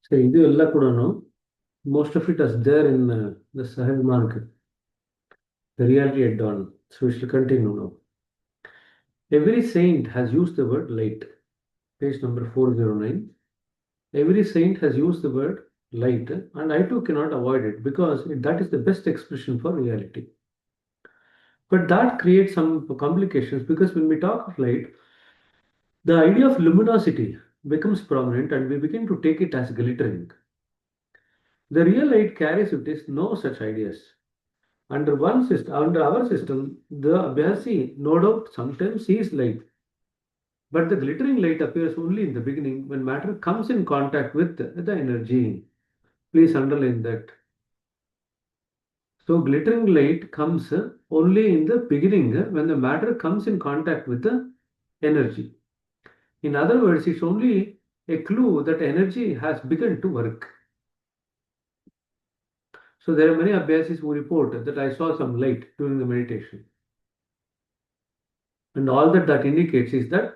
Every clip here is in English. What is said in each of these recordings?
So ಇದು ಎಲ್ಲ ಕೂಡ most of it is there in the Sahel market, the reality at dawn. So we shall continue now. Every saint has used the word light. Page number 409. Every saint has used the word light, and I too cannot avoid it because that is the best expression for reality. But that creates some complications because when we talk of light, the idea of luminosity becomes prominent and we begin to take it as glittering. The real light carries with it no such ideas. Under our system, the Abhyasi no doubt sometimes sees light, but the glittering light appears only in the beginning when matter comes in contact with the energy. Please underline that. So glittering light comes only in the beginning when the matter comes in contact with the energy. In other words, it's only a clue that energy has begun to work. So there are many Abhyasis who report that I saw some light during the meditation. And all that indicates is that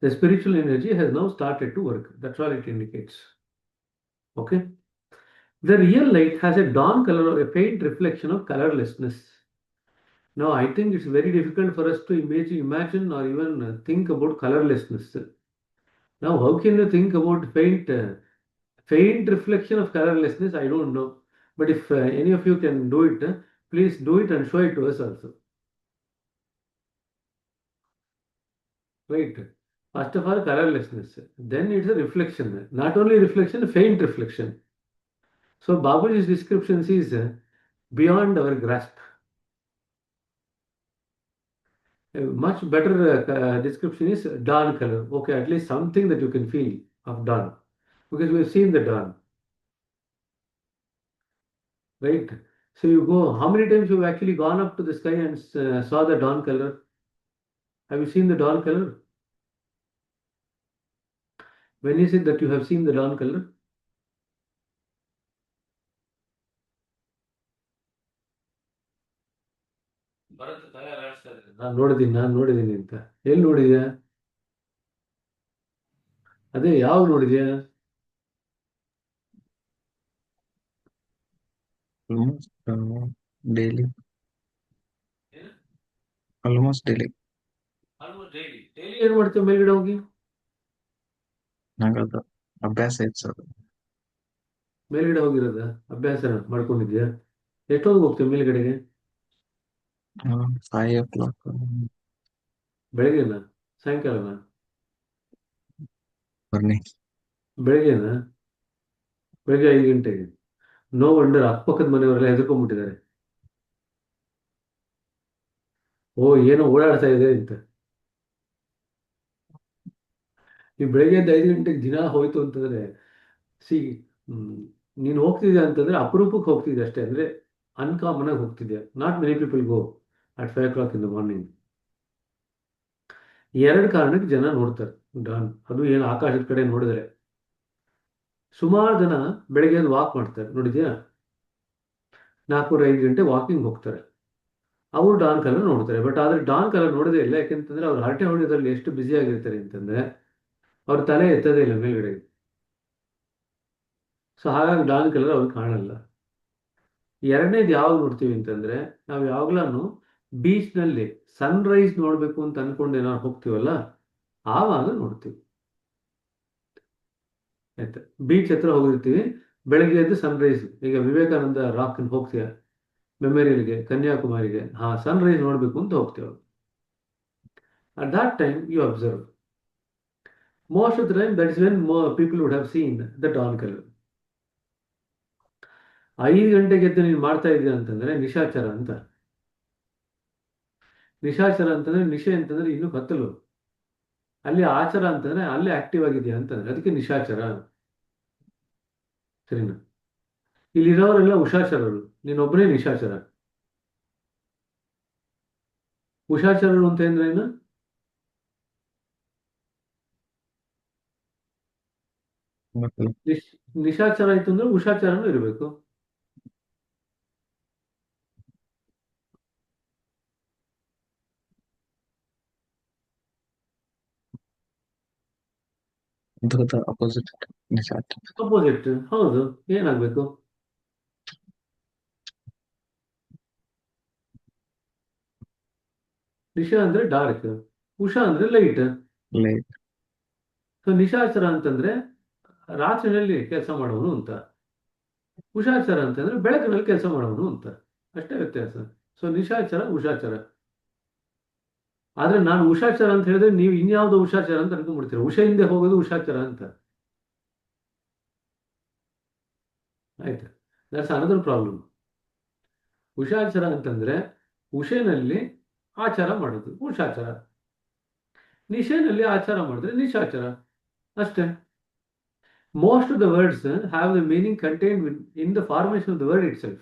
the spiritual energy has now started to work. That's all it indicates. Okay. The real light has a dawn color or a faint reflection of colorlessness. Now, I think it's very difficult for us to imagine or even think about colorlessness. Now, how can you think about faint reflection of colorlessness? I don't know. But if any of you can do it, please do it and show it to us also. Right? First of all, colorlessness. Then it's a reflection. Not only reflection, a faint reflection. So Babuji's description is beyond our grasp. A much better description is dawn color. Okay, at least something that you can feel of dawn. Because we've seen the dawn. Right? So you go, how many times you've actually gone up to the sky and saw the dawn color? Have you seen the dawn color? When is it that you have seen the dawn color? Bharat ತಲೆ ಅಲ್ಲಾಡಿಸ್ತಾ ಇದ್ದಾನೆ. ನಾನು ನೋಡಿದ್ದೀನಿ ಅಂತ. ಎಲ್ಲಿ ನೋಡಿದ್ಯಾ? ಅದೇ ಯಾವಾಗ ನೋಡಿದ್ಯಾ? Almost daily. ಏನು? Almost daily. Almost daily. Daily ಏನ್ ಮಾಡ್ತೀವಿ ಮೇಲ್ಗಡೆ ಹೋಗಿ? ನಂಗದು ಅಭ್ಯಾಸ ಇತ್ತು ಸರ್. ಮೇಲ್ಗಡೆ ಹೋಗಿರೋದ ಅಭ್ಯಾಸ ಮಾಡ್ಕೊಂಡಿದ್ಯಾ? ಎಷ್ಟೊತ್ತಿಗೆ ಹೋಗ್ತೀವಿ ಮೇಲ್ಗಡೆಗೆ? 5 o'clock. ಬೆಳಗ್ಗೆನಾ? ಸಾಯಂಕಾಲನಾ? ಮಾರ್ನಿಂಗ್. ಬೆಳಗ್ಗೆನಾ? ಬೆಳಗ್ಗೆ 5 ಗಂಟೆಗೆ. ನೋ ವಂಡರ್ ಅಕ್ಕಪಕ್ಕದ ಮನೆಯವರೆಲ್ಲ ಹೆದರ್ಕೊಂಡ್ಬಿಟ್ಟಿದ್ದಾರೆ. ಓ ಏನೋ ಓಡಾಡ್ತಾ ಇದೆ ಅಂತ. ಈ ಬೆಳಗ್ಗೆ 5 ಗಂಟೆಗೆ ದಿನ ಹೋಯ್ತು ಅಂತಂದ್ರೆ ಸಿ ಹ್ಮ್, ನೀನು ಹೋಗ್ತಿದ್ಯಾ ಅಂತಂದ್ರೆ ಅಪರೂಪಕ್ಕೆ ಹೋಗ್ತಿದ್ದೆ ಅಷ್ಟೇ. ಅಂದ್ರೆ ಅನ್ಕಾಮನ್ ಆಗಿ ಹೋಗ್ತಿದ್ಯಾ. Not many people go at 5 o'clock in the morning. ಎರಡು ಕಾರಣಕ್ಕೆ ಜನ ನೋಡ್ತಾರೆ ಡಾನ್. ಅದು ಏನು ಆಕಾಶದ ಕಡೆ ನೋಡಿದ್ರೆ ಸುಮಾರು ಜನ ಬೆಳಗ್ಗೆ ವಾಕ್ ಮಾಡ್ತಾರೆ ನೋಡಿದ್ಯಾ? 4-5 ಗಂಟೆ ವಾಕಿಂಗ್ ಹೋಗ್ತಾರೆ. ಅವರು ಡಾನ್ ಕಲರ್ ನೋಡ್ತಾರೆ. ಬಟ್ ಆದ್ರೆ ಡಾನ್ ಕಲರ್ ನೋಡೋದೇ ಇಲ್ಲ. ಯಾಕೆಂತಂದ್ರೆ ಅವ್ರು ಹರಟೆ ಹೊಡೆಯೋದ್ರಲ್ಲಿ ಎಷ್ಟು ಬ್ಯುಸಿ ಆಗಿರ್ತಾರೆ ಅಂತಂದ್ರೆ ಅವ್ರ ತಲೆ ಎತ್ತದೇ ಇಲ್ಲ ಮೇಲ್ಗಡೆ. ಸೊ ಹಾಗಾಗಿ ಡಾನ್ ಕಲರ್ ಅವ್ರು ಕಾಣಲ್ಲ. ಎರಡನೇದು ಯಾವಾಗ ನೋಡ್ತೀವಿ ಅಂತಂದ್ರೆ ನಾವು ಯಾವಾಗ್ಲೂ ಬೀಚ್ನಲ್ಲಿ ಸನ್ರೈಸ್ ನೋಡ್ಬೇಕು ಅಂತ ಅನ್ಕೊಂಡು ಏನಾದ್ರು ಹೋಗ್ತೀವಲ್ಲ ಆವಾಗ ನೋಡ್ತೀವಿ. ಆಯ್ತಾ? ಬೀಚ್ ಹತ್ರ ಹೋಗಿರ್ತೀವಿ, ಬೆಳಗ್ಗೆ ಎದ್ದು ಸನ್ರೈಸ್. ಈಗ ವಿವೇಕಾನಂದ ರಾಕ್ ಹೋಗ್ತೀಯ ಮೆಮೋರಿಯಲ್ಗೆ, ಕನ್ಯಾಕುಮಾರಿಗೆ, ಹಾ ಸನ್ರೈಸ್ ನೋಡ್ಬೇಕು ಅಂತ ಹೋಗ್ತೀವಿ. At that time you observe. Most of the time that is when more people would have seen the dawn color. 5 ಗಂಟೆಗೆ ಎದ್ದು ನೀನು ಮಾಡ್ತಾ ಇದೀಯ ಅಂತಂದ್ರೆ ನಿಶಾಚರ ಅಂತ. ನಿಶಾಚರ ಅಂತಂದ್ರೆ ನಿಶೆ ಅಂತಂದ್ರೆ ಇನ್ನು ಕತ್ತಲು. ಅಲ್ಲಿ ಆಚಾರ ಅಂತಂದ್ರೆ ಅಲ್ಲೇ ಆಕ್ಟಿವ್ ಆಗಿದೆಯಾ ಅಂತಂದ್ರೆ ಅದಕ್ಕೆ ನಿಶಾಚರ. ಸರಿನಾ? ಇಲ್ಲಿರೋರೆಲ್ಲ ಉಷಾಚರರು, ನೀನೊಬ್ಬನೇ ನಿಶಾಚರ. ಉಷಾಚರರು ಅಂತ ಅಂದ್ರೆ ಏನು? ಗೊತ್ತಿಲ್ಲ. ನಿಶ್ ನಿಶಾಚರ ಆಯ್ತು ಅಂದ್ರೆ ಉಷಾಚರನೂ ಇರಬೇಕು. The opposite. ನಿಶಾಚ. ಅಪೋಸಿಟ್. ಹೌದು, ಏನಾಗಬೇಕು? ನಿಶಾ ಅಂದ್ರೆ ಡಾರ್ಕ್, ಉಷಾ ಅಂದ್ರೆ ಲೈಟ್. ಲೈಟ್. ಸೊ ನಿಶಾಚರ ಅಂತಂದ್ರೆ ರಾತ್ರಿನಲ್ಲಿ ಕೆಲಸ ಮಾಡೋನು ಅಂತ, ಉಷಾಚರ ಅಂತಂದ್ರೆ ಬೆಳಕಿನಲ್ಲಿ ಕೆಲಸ ಮಾಡೋನು ಅಂತ, ಅಷ್ಟೇ ವ್ಯತ್ಯಾಸ. ಸೊ ನಿಶಾಚರ, ಉಷಾಚರ. ಆದ್ರೆ ನಾನು ಉಷಾಚರ ಅಂತ ಹೇಳಿದ್ರೆ ನೀವು ಇನ್ಯಾವುದೋ ಉಷಾಚರ ಅಂತ ಅನ್ಕೊಂಡ್ಬಿಡ್ತೀರ. ಉಷಾ ಹಿಂದೆ ಹೋಗೋದು ಉಷಾಚರ ಅಂತ. ಆಯ್ತಾ? That's another problem. ಉಷಾಚರ ಅಂತಂದ್ರೆ ಉಷೆನಲ್ಲಿ ಆಚಾರ ಮಾಡೋದು ಉಷಾಚರ, ನಿಶೆನಲ್ಲಿ ಆಚಾರ ಮಾಡಿದ್ರೆ ನಿಶಾಚರ, ಅಷ್ಟೇ. Most of the words have the meaning contained in the formation of the word itself.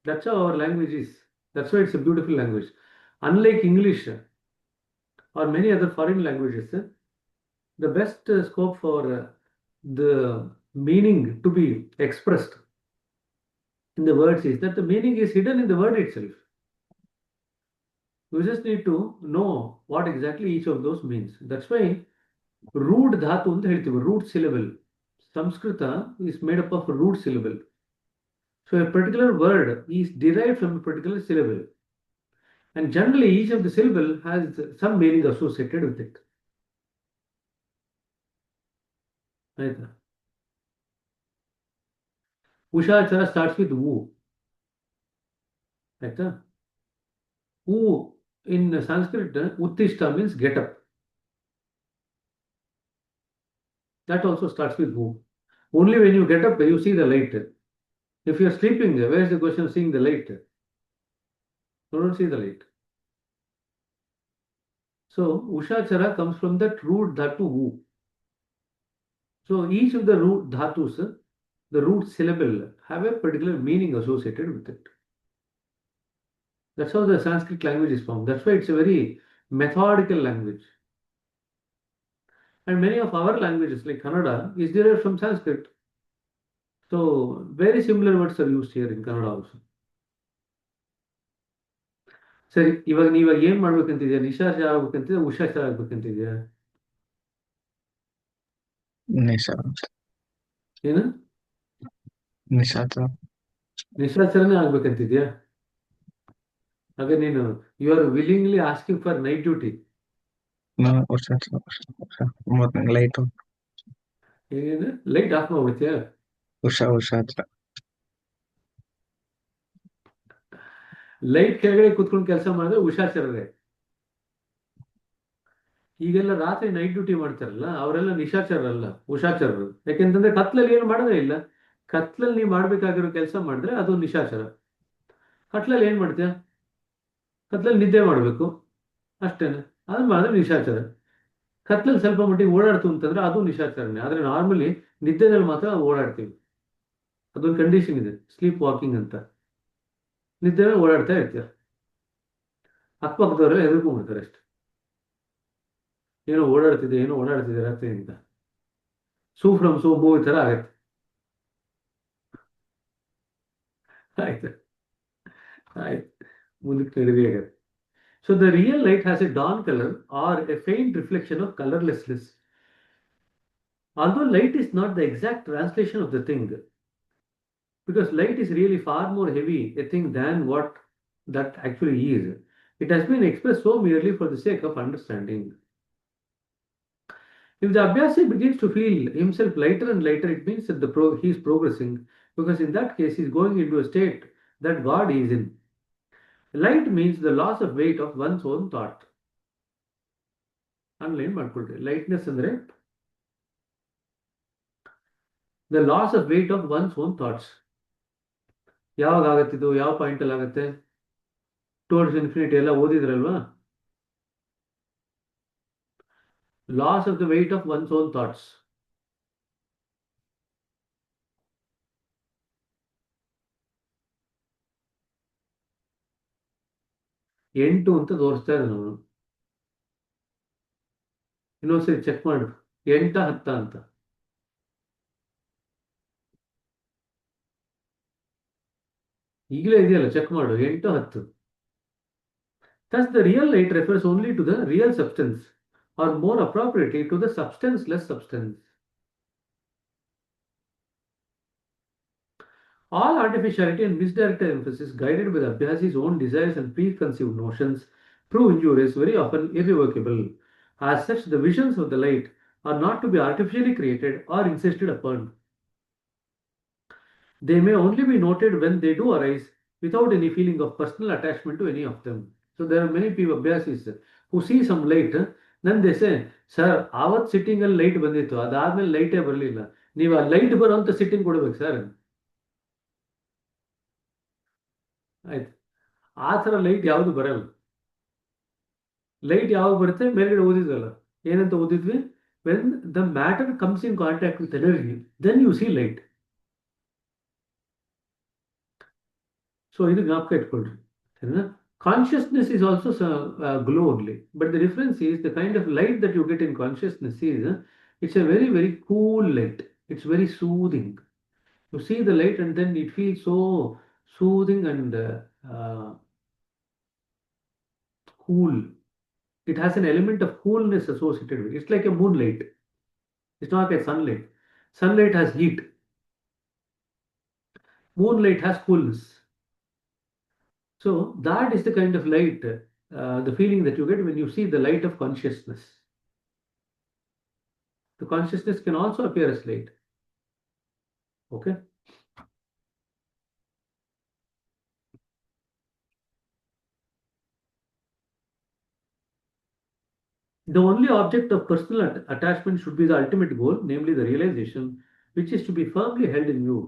That's how our language is. That's why it's a beautiful language. Unlike English or many other foreign languages, the best scope for the meaning to be expressed in the words is that the meaning is hidden in the word itself. You just need to know what exactly each of those means. That's why root dhatu ಅಂತ ಹೇಳ್ತೀವಿ, root syllable. Sanskrit is made up of root syllable. So a particular word is derived from a particular syllable. And generally each of the syllable has some meaning associated with it. ಆಯ್ತಾ? ಉಷಾಚರ starts with ವು. ಆಯ್ತಾ? ವು in Sanskrit, uttishta means get up. That also starts with wu. Only when you get up, you see the light. If you are sleeping, where is the question of seeing the light? You don't see the light. So ushachara comes from that root dhatu wu. So each of the root dhatus, the root syllable, have a particular meaning associated with it. That's how the Sanskrit language is formed. That's why it's a very methodical language. And many of our languages, like Kannada, is derived from Sanskrit. So very similar words are used here in Kannada also. ಸರಿ, ಇವಾಗ ನೀವಾಗ ಏನ್ ಮಾಡ್ಬೇಕಂತಿದ್ಯಾ? ನಿಶಾಚರ ಆಗ್ಬೇಕಂತಿದ್ಯಾ, ಉಷಾಚರ ಆಗ್ಬೇಕಂತಿದ್ಯಾ? ನಿಶಾ. ಏನು? ನಿಶಾಚ. ನಿಶಾಚರನೇ ಆಗ್ಬೇಕಂತಿದ್ಯಾ? ಆಗ ನೀನು you are willingly asking for night duty. ಉಷಾಚ. ಮತ್ತೆ ಲೈಟ್. ಏನೇನು ಲೈಟ್ ಆಫ್ ಮಾಡ್ಬಿಡ್ತೀಯಾ? ಉಷಾಚ. ಲೈಟ್ ಕೆಳಗಡೆ ಕುತ್ಕೊಂಡು ಕೆಲಸ ಮಾಡಿದ್ರೆ ಉಷಾಚರರೇ. ಈಗೆಲ್ಲ ರಾತ್ರಿ ನೈಟ್ ಡ್ಯೂಟಿ ಮಾಡ್ತಾರಲ್ಲ, ಅವರೆಲ್ಲ ನಿಶಾಚರಲ್ಲ, ಉಷಾಚರರು. ಯಾಕೆಂತಂದ್ರೆ ಕತ್ಲಲ್ಲಿ ಏನು ಮಾಡೋದೇ ಇಲ್ಲ. ಕತ್ಲಲ್ಲಿ ನೀವು ಮಾಡ್ಬೇಕಾಗಿರೋ ಕೆಲಸ ಮಾಡಿದ್ರೆ ಅದು ನಿಶಾಚರ. ಕತ್ಲಲ್ಲಿ ಏನ್ ಮಾಡ್ತೀಯ? ಕತ್ಲಲ್ಲಿ ನಿದ್ದೆ ಮಾಡಬೇಕು, ಅಷ್ಟೇನೆ. ಅದು ಮಾಡಿದ್ರೆ ನಿಶಾಚರ. ಕತ್ಲಲ್ಲಿ ಸ್ವಲ್ಪ ಮಟ್ಟಿಗೆ ಓಡಾಡ್ತು ಅಂತಂದ್ರೆ ಅದು ನಿಶಾಚರಣೆ. ಆದ್ರೆ ನಾರ್ಮಲಿ ನಿದ್ದೆನಲ್ಲಿ ಮಾತ್ರ ಓಡಾಡ್ತೀವಿ. ಅದೊಂದು ಕಂಡೀಷನ್ ಇದೆ, ಸ್ಲೀಪ್ ವಾಕಿಂಗ್ ಅಂತ. ನಿದ್ದೆ ಓಡಾಡ್ತಾ ಇರ್ತೀಯ, ಅಕ್ಕಪಕ್ಕದವರೆಲ್ಲ ಹೆದರ್ಕೊಂಡ್ಬಿಡ್ತಾರೆ ಅಷ್ಟೆ. ಏನೋ ಓಡಾಡ್ತಿದೆ ರಾತ್ರಿ ಅಂತ. ಸೂ ಫ್ರಮ್ ಸೂ ಮೂವಿ ತರ ಆಗತ್ತೆ. ಆಯ್ತು ಆಯ್ತು, ಮುಂದಕ್ಕೆ ನಡಿಗೆ ಆಗತ್ತೆ. So the real light has a dawn color or a faint reflection of colorlessness. Although light is not the exact translation of the thing, because light is really far more heavy a thing than what that actually is. It has been expressed so merely for the sake of understanding. If the Abhyasi begins to feel himself lighter and lighter, it means that he is progressing, because in that case he is going into a state that God is in. Light means the loss of weight of one's own thought. Underline ಮಾಡ್ಕೊಳ್ರಿ. Lightness ಅಂದ್ರೆ the loss of weight of one's own thoughts. ಯಾವಾಗ ಆಗತ್ತಿದು? ಯಾವ point ಅಲ್ಲಿ ಆಗುತ್ತೆ? Towards infinity ಎಲ್ಲ ಓದಿದ್ರಲ್ವಾ? Loss of the weight of one's own thoughts. ಎಂಟು ಅಂತ ತೋರಿಸ್ತಾ ಇದೆ ನಾನು. ಇನ್ನೊಂದ್ಸರಿ ಚೆಕ್ ಮಾಡು, 8 10 ಅಂತ. ಈಗಲೇ ಇದೆಯಲ್ಲ, ಚೆಕ್ ಮಾಡು, 8 10. Thus the real light refers only to the real substance, or more appropriately to the substanceless substance. All artificiality and misdirected emphasis, guided by the Abhyasi's own desires and preconceived notions, prove injurious, very often irrevocable. As such, the visions of the light are not to be artificially created or insisted upon. They may only be noted when they do arise without any feeling of personal attachment to any of them. So there are many people, Abhyasis, who see some light, then they say, sir, ಆವತ್ತು ಸಿಟ್ಟಿಂಗಲ್ಲಿ light ಬಂದಿತ್ತು, ಅದಾದ್ಮೇಲೆ ಲೈಟೇ ಬರಲಿಲ್ಲ. ನೀವು ಆ light ಬರೋಂಥ sitting ಕೊಡ್ಬೇಕು sir. ಆಯ್ತು, ಆ ಥರ ಲೈಟ್ ಯಾವುದು ಬರಲ್ಲ. ಲೈಟ್ ಯಾವಾಗ ಬರುತ್ತೆ? ಮೇಲ್ಗಡೆ ಓದಿದ್ವಲ್ಲ, ಏನಂತ ಓದಿದ್ವಿ? When the matter comes in contact with energy, then you see light. So ಇದು ಜ್ಞಾಪಕ ಇಟ್ಕೊಳ್ರಿ, ಸರಿನಾ? Consciousness is also glow only, but the difference is the kind of light that you get in consciousness is it's a very, very cool light. It's very soothing. You see the light and then it feels so soothing and cool. It has an element of coolness associated with it. It's like a moonlight. It's not like sunlight. Sunlight has heat. Moonlight has coolness. So that is the kind of light, the feeling that you get when you see the light of consciousness. The consciousness can also appear as light. Okay. The only object of personal attachment should be the ultimate goal, namely the realization, which is to be firmly held in view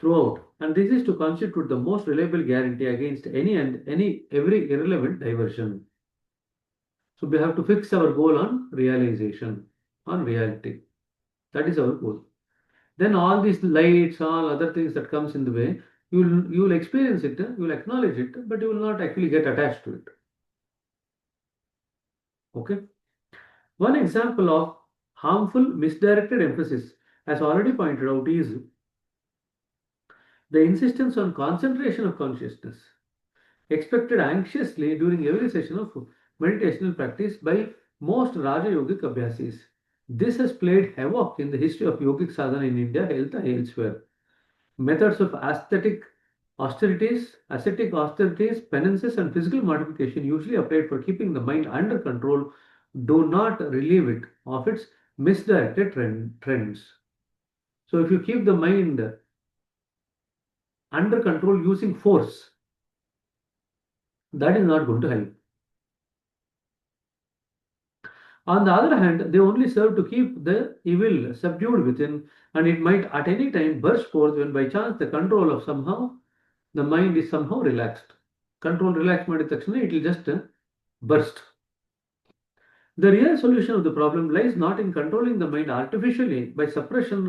throughout, and this is to constitute the most reliable guarantee against every irrelevant diversion. So we have to fix our goal on realization, on reality. That is our goal. Then all these lights, all other things that comes in the way, you will experience it, you will acknowledge it, but you will not actually get attached to it. Okay. One example of harmful misdirected emphasis, as already pointed out, is the insistence on concentration of consciousness, expected anxiously during every session of meditational practice by most Raja Yogic Abhyasis. This has played havoc in the history of yogic sadhana in India, health, and elsewhere. Methods of ascetic austerities, penances, and physical modification usually applied for keeping the mind under control do not relieve it of its misdirected trends. So if you keep the mind under control using force, that is not going to help. On the other hand, they only serve to keep the evil subdued within, and it might at any time burst forth when by chance the mind is somehow relaxed. Control relaxed ಮಾಡಿದ ತಕ್ಷಣ it will just burst. The real solution of the problem lies not in controlling the mind artificially by suppression,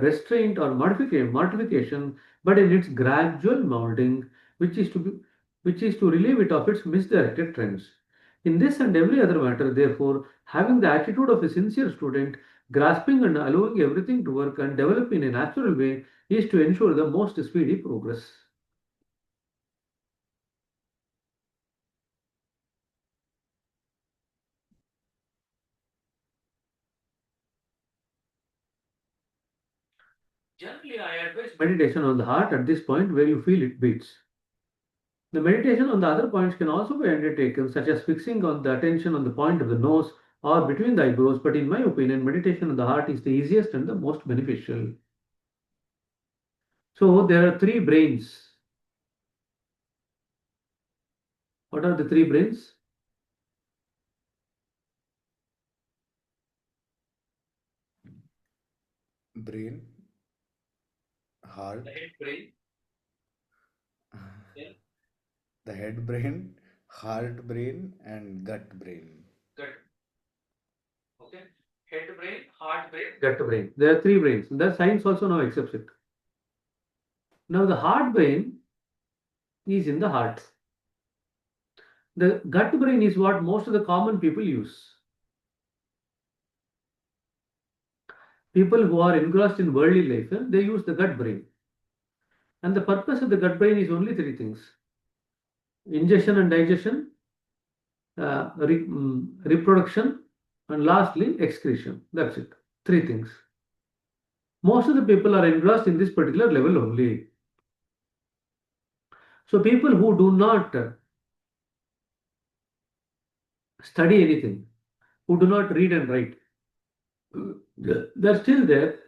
restraint, or mortification, but in its gradual molding, which is to relieve it of its misdirected trends. In this and every other matter, therefore, having the attitude of a sincere student, grasping and allowing everything to work and develop in a natural way, is to ensure the most speedy progress. Generally, I advise meditation on the heart at this point where you feel it beats. The meditation on the other points can also be undertaken, such as fixing on the attention on the point of the nose or between the eyebrows, but in my opinion, meditation on the heart is the easiest and the most beneficial. So there are three brains. What are the three brains? Brain, heart, The head brain. Yeah. the head brain, heart brain, and gut brain. Gut. Okay. Head brain, heart brain, gut brain. There are three brains. The science also now accepts it. Now the heart brain is in the heart. The gut brain is what most of the common people use. People who are engrossed in worldly life, they use the gut brain. And the purpose of the gut brain is only three things: ingestion and digestion, reproduction, and lastly, excretion. That's it. Three things. Most of the people are engrossed in this particular level only. So people who do not study anything, who do not read and write, they're still there,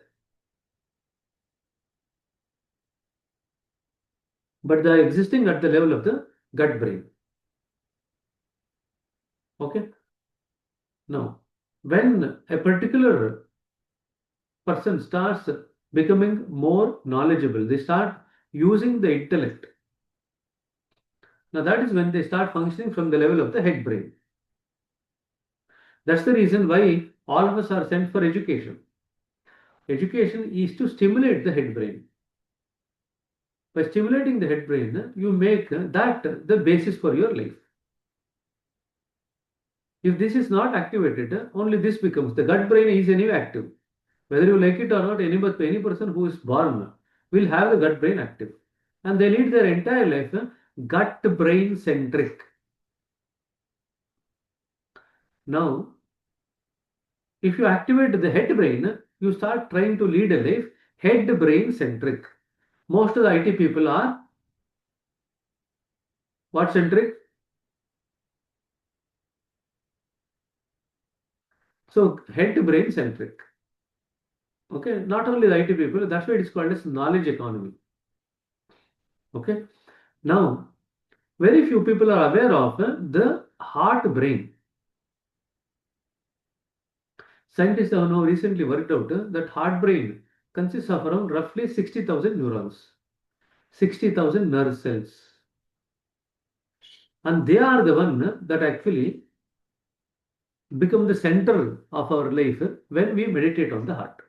but they're existing at the level of the gut brain. Okay. Now, when a particular person starts becoming more knowledgeable, they start using the intellect. Now, that is when they start functioning from the level of the head brain. That's the reason why all of us are sent for education. Education is to stimulate the head brain. By stimulating the head brain, you make that the basis for your life. If this is not activated, only this becomes the gut brain is anyway active. Whether you like it or not, any person who is born will have the gut brain active. And they lead their entire life gut brain centric. Now, if you activate the head brain, you start trying to lead a life head brain centric. Most of the IT people are what centric? So, head brain centric. Okay, not only the IT people, that's why it is called as knowledge economy. Okay, now very few people are aware of the heart brain. Scientists have now recently worked out that heart brain consists of around roughly 60,000 neurons, 60,000 nerve cells, and they are the one that actually become the center of our life when we meditate on the heart.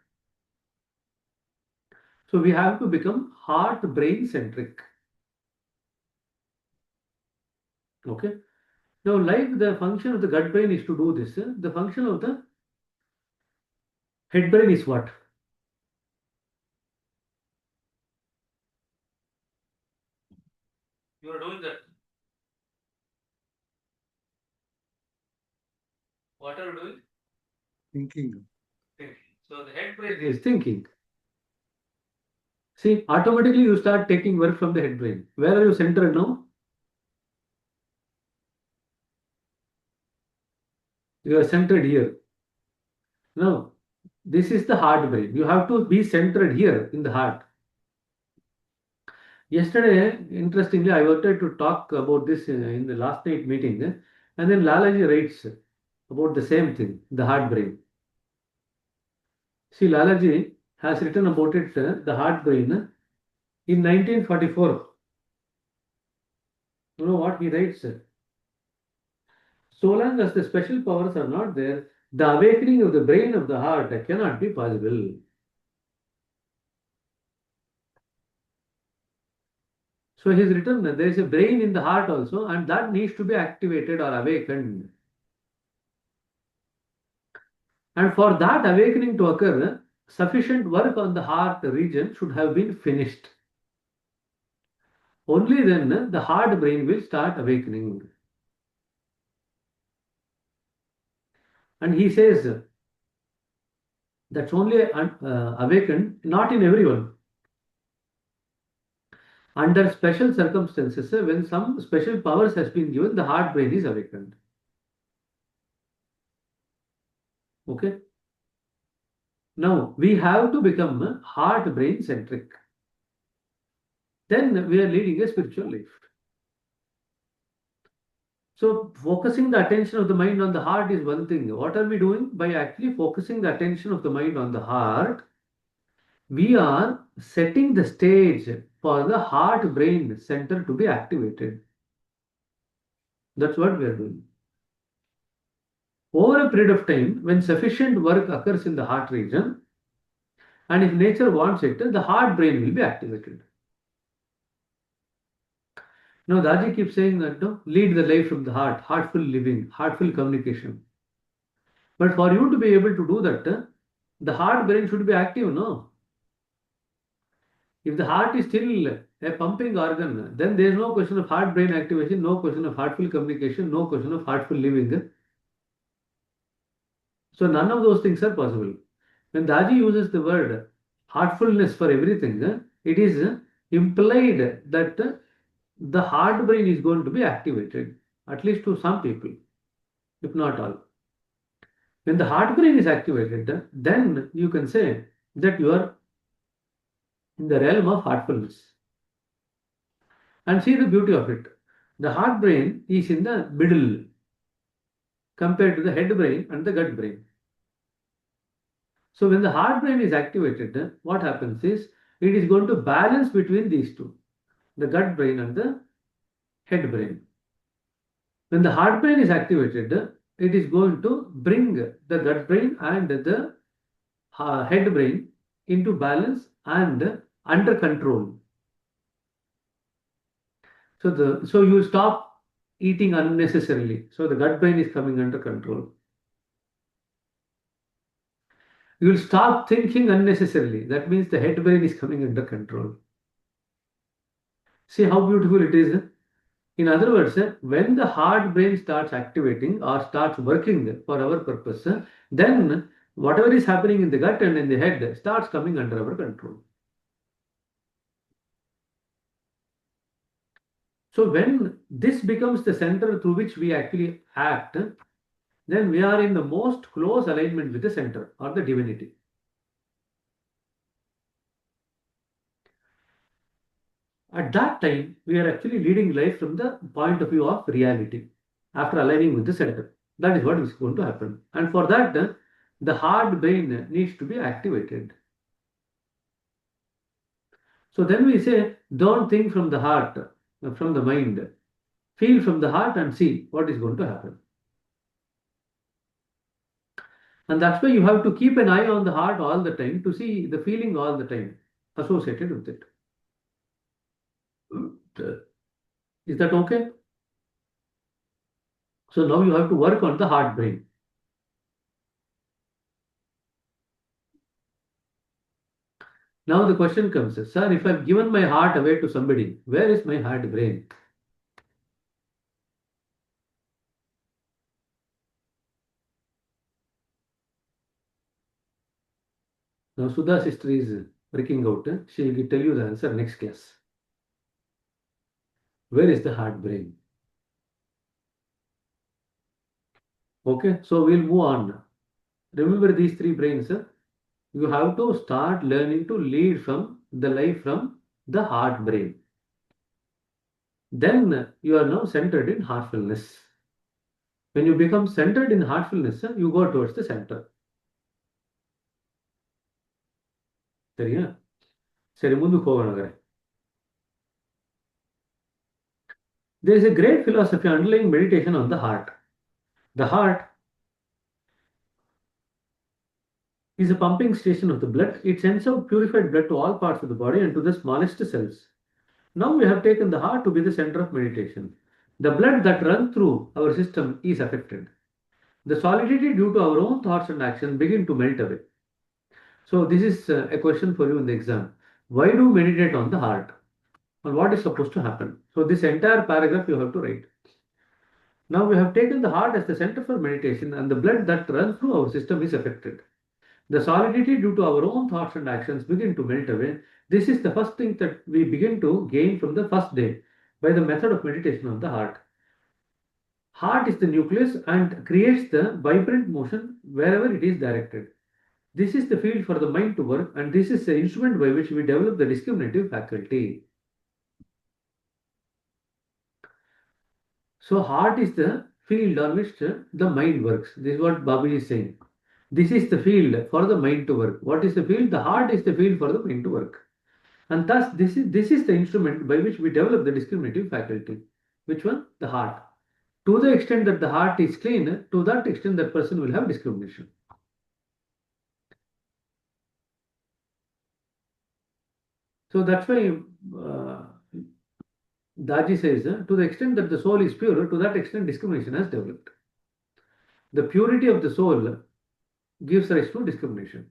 So we have to become heart brain centric. Okay. Now, like the function of the gut brain is to do this, the function of the head brain is what? You are doing that. What are you doing? Thinking. Thinking. So the head brain is thinking. See, automatically you start taking work from the head brain. Where are you centered now? You are centered here. Now, this is the heart brain. You have to be centered here in the heart. Yesterday, interestingly, I wanted to talk about this in the last night meeting, and then Lalaji writes about the same thing, the heart brain. See, Lalaji has written about it, the heart brain, in 1944. You know what he writes? So long as the special powers are not there, the awakening of the brain of the heart cannot be possible. So he has written that there is a brain in the heart also, and that needs to be activated or awakened. And for that awakening to occur, sufficient work on the heart region should have been finished. Only then the heart brain will start awakening. And he says that's only awakened, not in everyone. Under special circumstances, when some special powers has been given, the heart brain is awakened. Okay. Now we have to become heart brain centric. Then we are leading a spiritual life. So focusing the attention of the mind on the heart is one thing. What are we doing? By actually focusing the attention of the mind on the heart, we are setting the stage for the heart brain center to be activated. That's what we are doing. Over a period of time, when sufficient work occurs in the heart region, and if nature wants it, the heart brain will be activated. Now, Daji keeps saying that no, lead the life from the heart, heartful living, heartful communication. But for you to be able to do that, the heart brain should be active, no? If the heart is still a pumping organ, then there is no question of heart brain activation, no question of heartful communication, no question of heartful living. So none of those things are possible. When Daji uses the word heartfulness for everything, it is implied that the heart brain is going to be activated, at least to some people, if not all. When the heart brain is activated, then you can say that you are in the realm of heartfulness. And see the beauty of it. The heart brain is in the middle compared to the head brain and the gut brain. So when the heart brain is activated, what happens is it is going to balance between these two, the gut brain and the head brain. When the heart brain is activated, it is going to bring the gut brain and the head brain into balance and under control. So you stop eating unnecessarily. So the gut brain is coming under control. You will stop thinking unnecessarily. That means the head brain is coming under control. See how beautiful it is. In other words, when the heart brain starts activating or starts working for our purpose, then whatever is happening in the gut and in the head starts coming under our control. So when this becomes the center through which we actually act, then we are in the most close alignment with the center or the divinity. At that time, we are actually leading life from the point of view of reality after aligning with the center. That is what is going to happen. And for that, the heart brain needs to be activated. So then we say, don't think from the heart, from the mind. Feel from the heart and see what is going to happen. And that's why you have to keep an eye on the heart all the time to see the feeling all the time associated with it. Is that okay? So now you have to work on the heart brain. Now the question comes, sir, if I've given my heart away to somebody, where is my heart brain? Now Sudha sister is working out. She will tell you the answer next class. Where is the heart brain? Okay, so we'll move on. Remember these three brains. You have to start learning to lead from the life from the heart brain. Then you are now centered in heartfulness. When you become centered in heartfulness, you go towards the center. சரியா சரி ಮುಂದಕ್ಕೆ ಹೋಗೋಣ ಹಾಗಾದ್ರೆ. There is a great philosophy underlying meditation on the heart. The heart is a pumping station of the blood. It sends out purified blood to all parts of the body and to the smallest cells. Now we have taken the heart to be the center of meditation. The blood that runs through our system is affected. The solidity due to our own thoughts and actions begin to melt away. So this is a question for you in the exam. Why do meditate on the heart? And what is supposed to happen? So this entire paragraph you have to write. Now we have taken the heart as the center for meditation and the blood that runs through our system is affected. The solidity due to our own thoughts and actions begin to melt away. This is the first thing that we begin to gain from the first day by the method of meditation on the heart. Heart is the nucleus and creates the vibrant motion wherever it is directed. This is the field for the mind to work, and this is the instrument by which we develop the discriminative faculty. So heart is the field on which the mind works. This is what Babu is saying. This is the field for the mind to work. What is the field? The heart is the field for the mind to work. And thus, this is the instrument by which we develop the discriminative faculty. Which one? The heart. To the extent that the heart is clean, to that extent that person will have discrimination. So that's why Daji says, to the extent that the soul is pure, to that extent discrimination has developed. The purity of the soul gives rise to discrimination.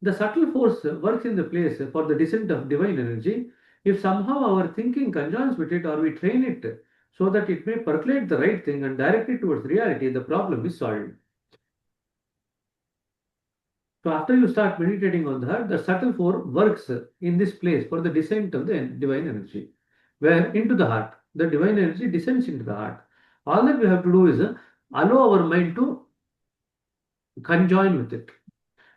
The subtle force works in the place for the descent of divine energy. If somehow our thinking conjoins with it or we train it so that it may percolate the right thing and direct it towards reality, the problem is solved. So after you start meditating on the heart, the subtle four works in this place for the descent of the divine energy, where into the heart, the divine energy descends into the heart. All that we have to do is allow our mind to conjoin with it.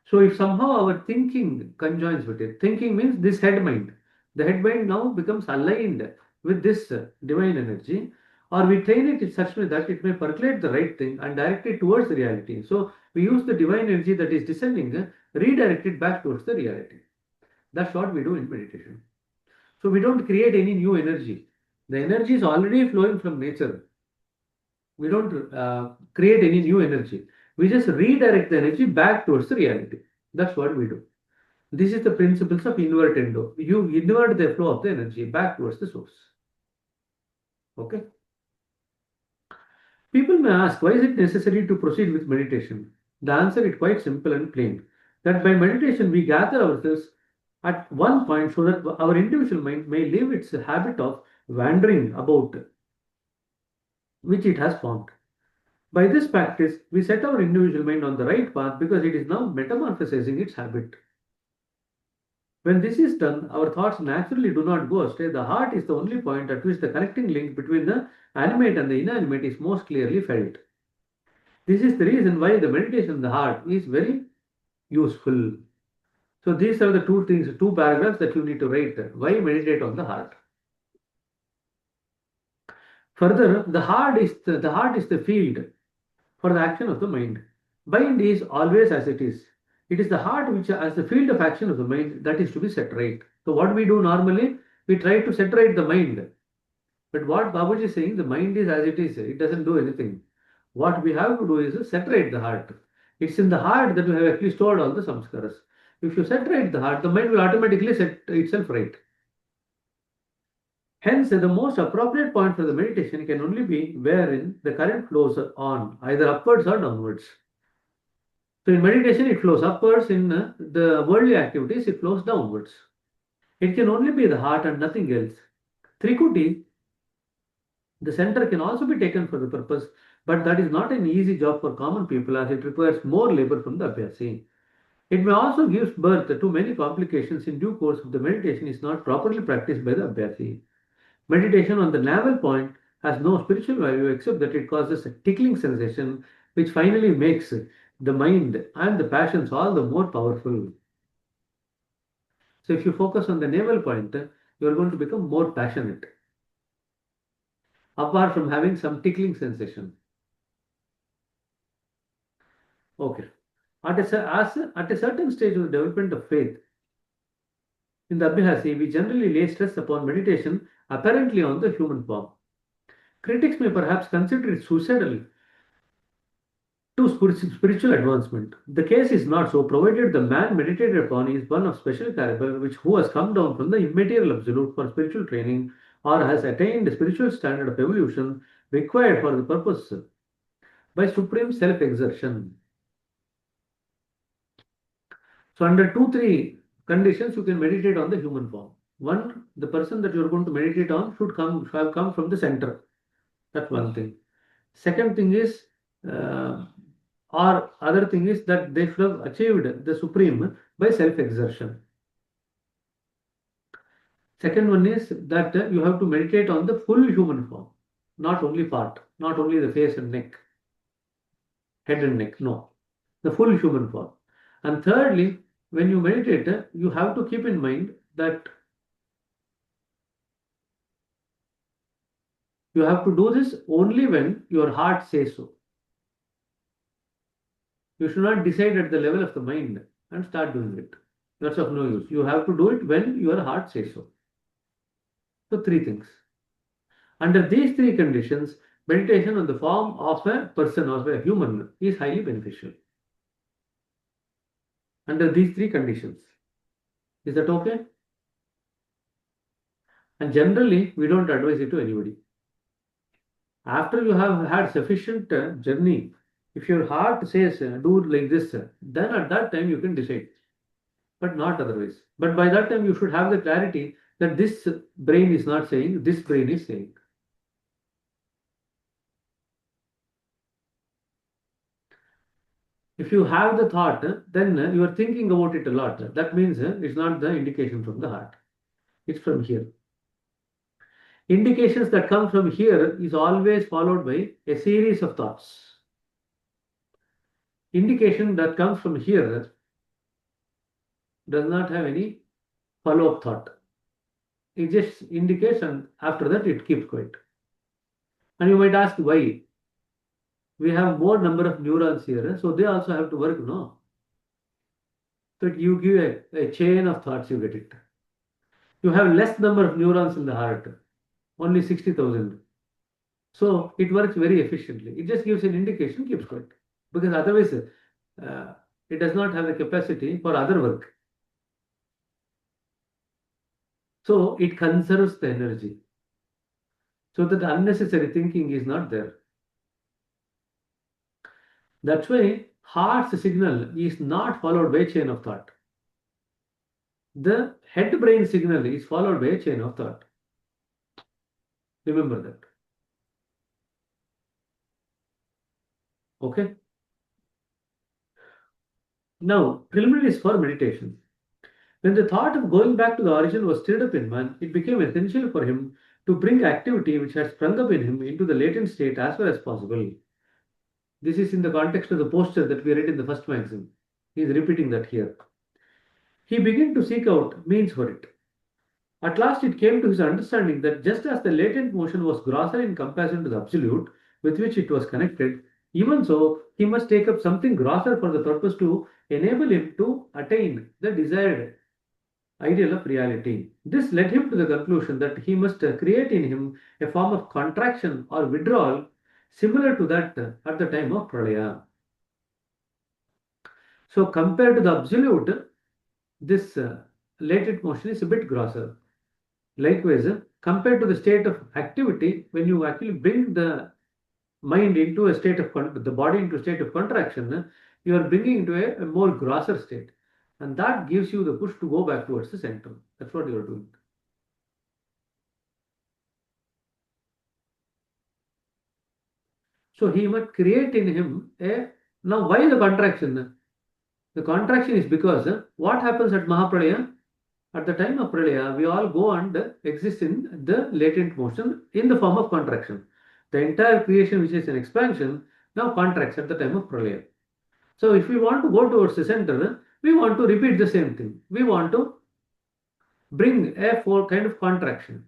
So if somehow our thinking conjoins with it, thinking means this head mind. The head mind now becomes aligned with this divine energy, or we train it in such a way that it may percolate the right thing and direct it towards the reality. So we use the divine energy that is descending, redirect it back towards the reality. That's what we do in meditation. So we don't create any new energy. The energy is already flowing from nature. We don't create any new energy. We just redirect the energy back towards the reality. That's what we do. This is the principles of invertendo. You invert the flow of the energy back towards the source. Okay. People may ask, why is it necessary to proceed with meditation? The answer is quite simple and plain. That by meditation we gather ourselves at one point so that our individual mind may leave its habit of wandering about which it has formed. By this practice, we set our individual mind on the right path because it is now metamorphosizing its habit. When this is done, our thoughts naturally do not go astray. The heart is the only point at which the connecting link between the animate and the inanimate is most clearly felt. This is the reason why the meditation in the heart is very useful. So these are the two things, two paragraphs that you need to write. Why meditate on the heart? Further, the heart is the field for the action of the mind. Mind is always as it is. It is the heart which, as the field of action of the mind, that is to be set right. So what we do normally, we try to set right the mind. But what Babuji is saying, the mind is as it is. It doesn't do anything. What we have to do is separate the heart. It's in the heart that we have actually stored all the samskaras. If you separate the heart, the mind will automatically set itself right. Hence, the most appropriate point for the meditation can only be wherein the current flows on, either upwards or downwards. So in meditation, it flows upwards. In the worldly activities, it flows downwards. It can only be the heart and nothing else. Trikuti, the center, can also be taken for the purpose, but that is not an easy job for common people as it requires more labor from the Abhyasi. It may also give birth to many complications in due course if the meditation is not properly practiced by the Abhyasi. Meditation on the navel point has no spiritual value except that it causes a tickling sensation which finally makes the mind and the passions all the more powerful. So if you focus on the navel point, you are going to become more passionate, apart from having some tickling sensation. Okay. At a certain stage of the development of faith, in the Abhyasi, we generally lay stress upon meditation apparently on the human form. Critics may perhaps consider it suicidal to spiritual advancement. The case is not so, provided the man meditated upon is one of special caliber, who has come down from the immaterial absolute for spiritual training or has attained the spiritual standard of evolution required for the purpose by supreme self-exertion. So under 2-3 conditions, you can meditate on the human form. One, the person that you are going to meditate on should have come from the center. That's one thing. Second thing is, or other thing is that they should have achieved the supreme by self-exertion. Second one is that you have to meditate on the full human form, not only part, not only the face and neck, head and neck, no, the full human form. And thirdly, when you meditate, you have to keep in mind that you have to do this only when your heart says so. You should not decide at the level of the mind and start doing it. That's of no use. You have to do it when your heart says so. So 3 things. Under these 3 conditions, meditation on the form of a person or a human is highly beneficial. Under these 3 conditions. Is that okay? And generally, we don't advise it to anybody. After you have had sufficient journey, if your heart says do like this, then at that time you can decide, but not otherwise. But by that time you should have the clarity that this brain is not saying, this brain is saying. If you have the thought, then you are thinking about it a lot. That means it's not the indication from the heart. It's from here. Indications that come from here is always followed by a series of thoughts. Indication that comes from here does not have any follow-up thought. It just indicates, and after that it keeps quiet. And you might ask why. We have more number of neurons here, so they also have to work, no? So you give a chain of thoughts, you get it. You have less number of neurons in the heart, only 60,000. So it works very efficiently. It just gives an indication, keeps quiet. Because otherwise, it does not have the capacity for other work. So it conserves the energy. So that unnecessary thinking is not there. That's why heart's signal is not followed by a chain of thought. The head brain signal is followed by a chain of thought. Remember that. Okay. Now, preliminaries for meditation. When the thought of going back to the origin was stirred up in man, it became essential for him to bring activity which had sprung up in him into the latent state as far as possible. This is in the context of the posture that we read in the first maxim. He is repeating that here. He began to seek out means for it. At last it came to his understanding that just as the latent motion was grosser in comparison to the absolute with which it was connected, even so he must take up something grosser for the purpose to enable him to attain the desired ideal of reality. This led him to the conclusion that he must create in him a form of contraction or withdrawal similar to that at the time of pralaya. So compared to the absolute, this latent motion is a bit grosser. Likewise, compared to the state of activity, when you actually bring the mind into a state of the body into a state of contraction, you are bringing into a more grosser state, and that gives you the push to go back towards the center. That's what you are doing. So he must create in him a. Now, why the contraction? The contraction is because what happens at Mahapralaya? At the time of Pralaya, we all go and exist in the latent motion in the form of contraction. The entire creation, which is an expansion, now contracts at the time of Pralaya. So if we want to go towards the center, we want to repeat the same thing. We want to bring a kind of contraction.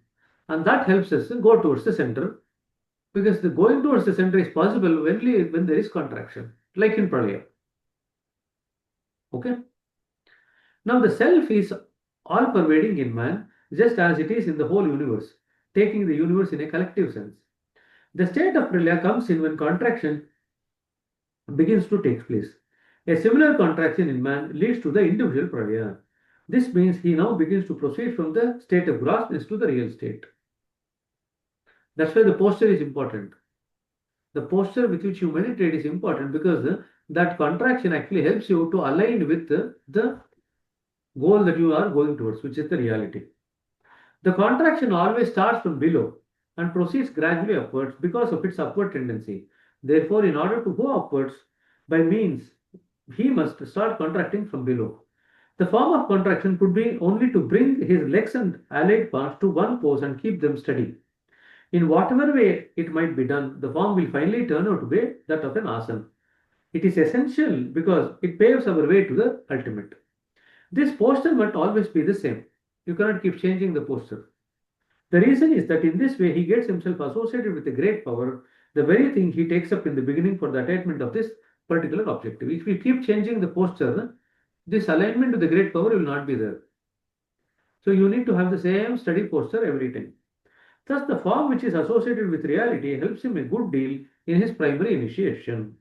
And that helps us go towards the center, because the going towards the center is possible only when there is contraction, like in Pralaya. Okay. Now the self is all pervading in man, just as it is in the whole universe, taking the universe in a collective sense. The state of pralaya comes in when contraction begins to take place. A similar contraction in man leads to the individual pralaya. This means he now begins to proceed from the state of grossness to the real state. That's why the posture is important. The posture with which you meditate is important, because that contraction actually helps you to align with the goal that you are going towards, which is the reality. The contraction always starts from below and proceeds gradually upwards because of its upward tendency. Therefore, in order to go upwards, by means, he must start contracting from below. The form of contraction could be only to bring his legs and allied parts to one pose and keep them steady. In whatever way it might be done, the form will finally turn out to be that of an asana. It is essential because it paves our way to the ultimate. This posture must always be the same. You cannot keep changing the posture. The reason is that in this way he gets himself associated with a great power, the very thing he takes up in the beginning for the attainment of this particular objective. If we keep changing the posture, this alignment to the great power will not be there. So you need to have the same steady posture every time. Thus, the form which is associated with reality helps him a good deal in his primary initiation.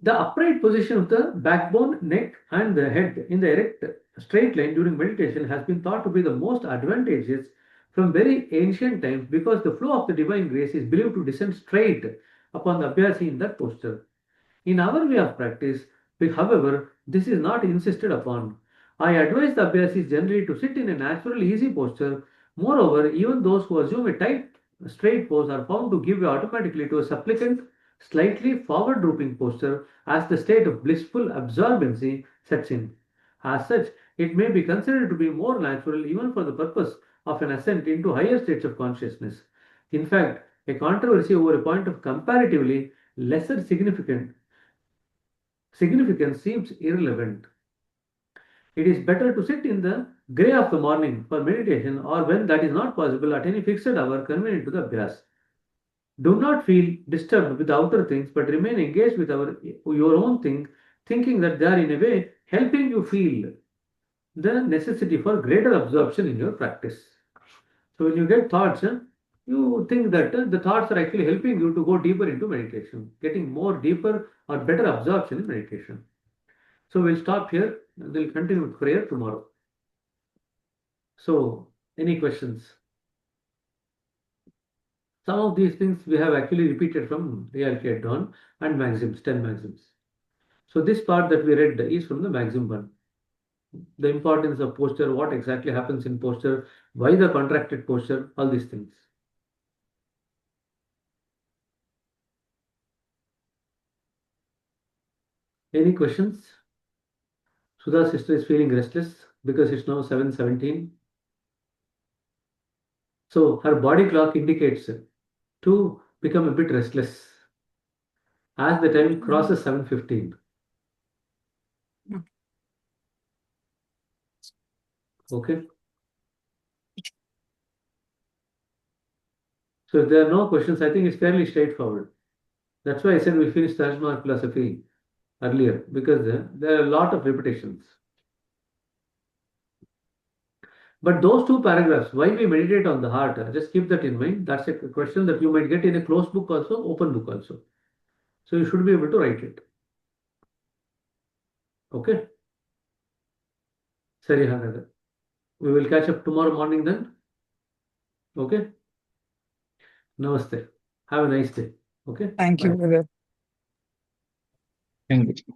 The upright position of the backbone, neck, and the head in the erect straight line during meditation has been thought to be the most advantageous from very ancient times, because the flow of the divine grace is believed to descend straight upon the abhyasi in that posture. In our way of practice, however, this is not insisted upon. I advise the abhyasis generally to sit in a natural, easy posture. Moreover, even those who assume a tight, straight pose are found to give way automatically to a supplicant slightly forward drooping posture as the state of blissful absorbency sets in. As such, it may be considered to be more natural even for the purpose of an ascent into higher states of consciousness. In fact, a controversy over a point of comparatively lesser significance seems irrelevant. It is better to sit in the grey of the morning for meditation or when that is not possible at any fixed hour convenient to the abhyas. Do not feel disturbed with outer things, but remain engaged with your own thinking that they are in a way helping you feel the necessity for greater absorption in your practice. So when you get thoughts, you think that the thoughts are actually helping you to go deeper into meditation, getting more deeper or better absorption in meditation. So we'll stop here and we'll continue with prayer tomorrow. So, any questions? Some of these things we have actually repeated from Reality at Dawn and Maxims, 10 Maxims. So this part that we read is from the Maxim 1. The importance of posture, what exactly happens in posture, why the contracted posture, all these things. Any questions? Sudha's sister is feeling restless because it's now 7:17. So her body clock indicates to become a bit restless as the time crosses 7:15. Okay. So if there are no questions, I think it's fairly straightforward. That's why I said we finished Rajma philosophy earlier, because there are a lot of repetitions. But those two paragraphs, why we meditate on the heart, just keep that in mind. That's a question that you might get in a closed book also, open book also. So you should be able to write it. Okay? Sari Hagada. We will catch up tomorrow morning then. Okay? Namaste. Have a nice day. Okay? Thank you, Bye. brother. Thank you.